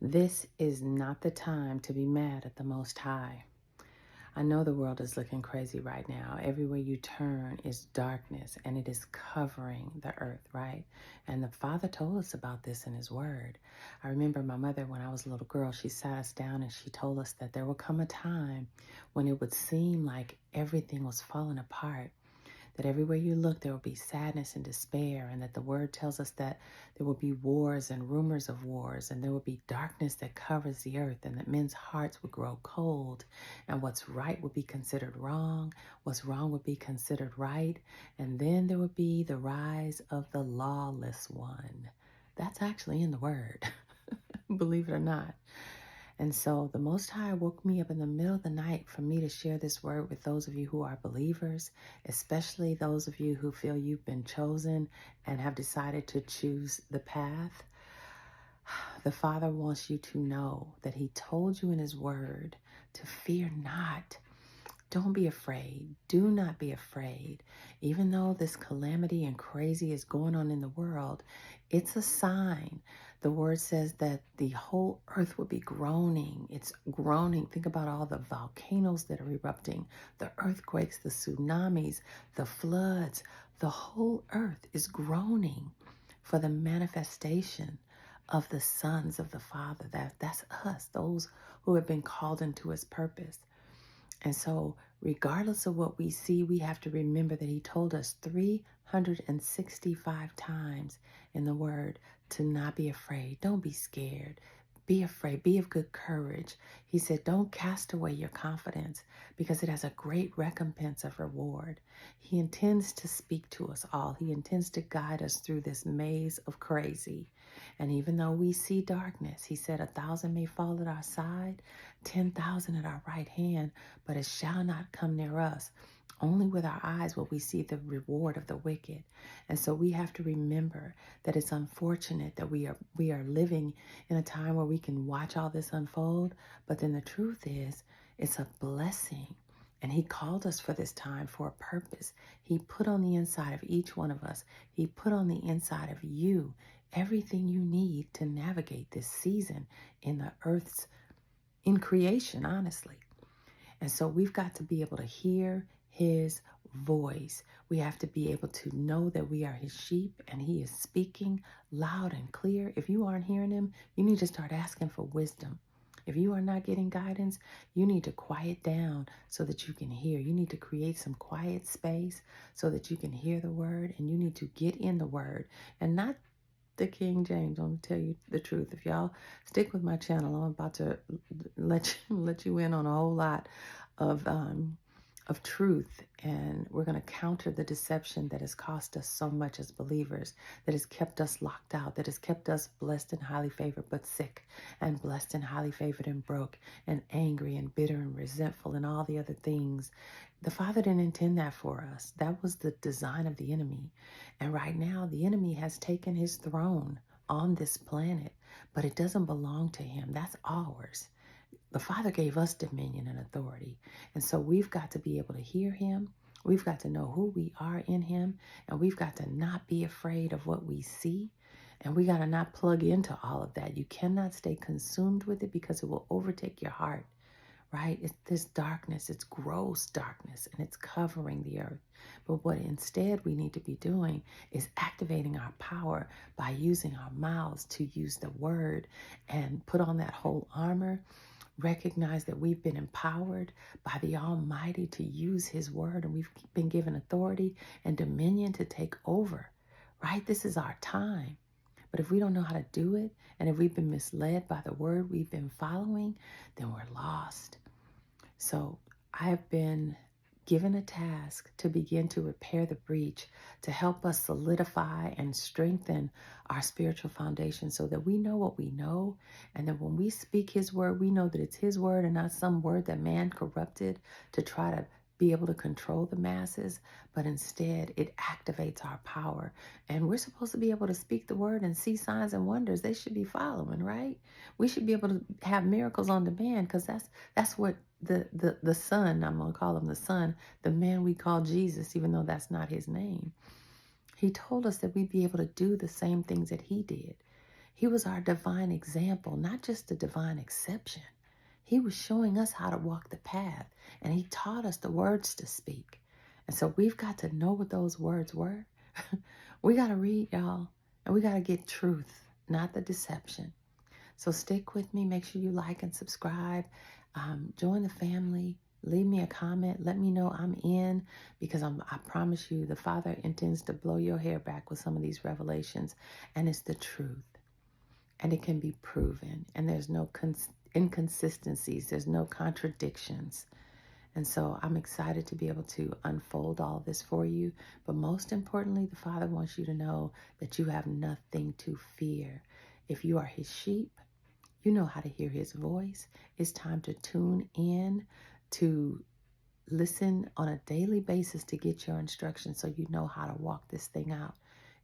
This is not the time to be mad at the Most High. I know the world is looking crazy right now. Everywhere you turn is darkness and it is covering the earth, right? And the Father told us about this in His Word. I remember my mother, when I was a little girl, she sat us down and she told us that there will come a time when it would seem like everything was falling apart, that everywhere you look, there will be sadness and despair, and that the word tells us that there will be wars and rumors of wars, and there will be darkness that covers the earth, and that men's hearts would grow cold, and what's right would be considered wrong, what's wrong would be considered right, and then there would be the rise of the lawless one. That's actually in the word, believe it or not. And so the Most High woke me up in the middle of the night for me to share this word with those of you who are believers, especially those of you who feel you've been chosen and have decided to choose the path. The Father wants you to know that He told you in His word to fear not. Don't be afraid. Do not be afraid. Even though this calamity and crazy is going on in the world, it's a sign. The word says that the whole earth will be groaning. It's groaning. Think about all the volcanoes that are erupting, the earthquakes, the tsunamis, the floods. The whole earth is groaning for the manifestation of the sons of the Father. That's us, those who have been called into His purpose. And so, regardless of what we see, we have to remember that He told us 365 times in the Word to not be afraid. Don't be scared. Be afraid. Be of good courage. He said, don't cast away your confidence because it has a great recompense of reward. He intends to speak to us all. He intends to guide us through this maze of crazy. And even though we see darkness, He said 1,000 may fall at our side, 10,000 at our right hand, but it shall not come near us. Only with our eyes will we see the reward of the wicked. And so we have to remember that it's unfortunate that we are living in a time where we can watch all this unfold, but then the truth is it's a blessing. And He called us for this time for a purpose. He put on the inside of each one of us, He put on the inside of you everything you need to navigate this season in the earth's, in creation, honestly. And so we've got to be able to hear His voice. We have to be able to know that we are His sheep and He is speaking loud and clear. If you aren't hearing Him, you need to start asking for wisdom. If you are not getting guidance, you need to quiet down so that you can hear. You need to create some quiet space so that you can hear the word, and you need to get in the word and not the King James. I'm gonna tell you the truth. If y'all stick with my channel, I'm about to let you in on a whole lot of truth, and we're gonna counter the deception that has cost us so much as believers, that has kept us locked out, that has kept us blessed and highly favored but sick, and blessed and highly favored and broke, and angry and bitter and resentful and all the other things. The Father didn't intend that for us. That was the design of the enemy. And right now, the enemy has taken his throne on this planet, but it doesn't belong to him. That's ours. The Father gave us dominion and authority. And so we've got to be able to hear Him. We've got to know who we are in Him. And we've got to not be afraid of what we see. And we got to not plug into all of that. You cannot stay consumed with it because it will overtake your heart, right? It's this darkness, it's gross darkness, and it's covering the earth. But what instead we need to be doing is activating our power by using our mouths to use the word and put on that whole armor. Recognize that we've been empowered by the Almighty to use His word, and we've been given authority and dominion to take over, right? This is our time. But if we don't know how to do it, and if we've been misled by the word we've been following, then we're lost. So I have been given a task to begin to repair the breach, to help us solidify and strengthen our spiritual foundation so that we know what we know, and that when we speak His word, we know that it's His word and not some word that man corrupted to try to be able to control the masses, but instead it activates our power. And we're supposed to be able to speak the word and see signs and wonders. They should be following, right? We should be able to have miracles on demand, because that's what the son, I'm going to call him the son, the man we call Jesus, even though that's not His name. He told us that we'd be able to do the same things that He did. He was our divine example, not just a divine exception. He was showing us how to walk the path, and he taught us the words to speak. And so we've got to know what those words were. We got to read, y'all, and we got to get truth, not the deception. So stick with me. Make sure you like and subscribe. Join the family. Leave me a comment. Let me know I'm in, because I promise you the Father intends to blow your hair back with some of these revelations. And it's the truth. And it can be proven. And there's no inconsistencies. There's no contradictions. And so I'm excited to be able to unfold all this for you. But most importantly, the Father wants you to know that you have nothing to fear. If you are his sheep, you know how to hear his voice. It's time to tune in, to listen on a daily basis to get your instructions so you know how to walk this thing out.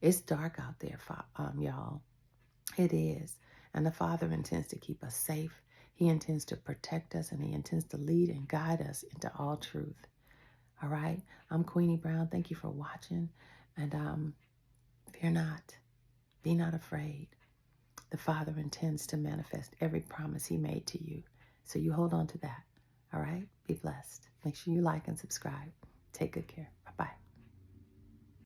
It's dark out there, y'all. It is. And the Father intends to keep us safe. He intends to protect us, and he intends to lead and guide us into all truth. All right? I'm Queenie Brown. Thank you for watching. And fear not. Be not afraid. The Father intends to manifest every promise he made to you. So you hold on to that. All right? Be blessed. Make sure you like and subscribe. Take good care.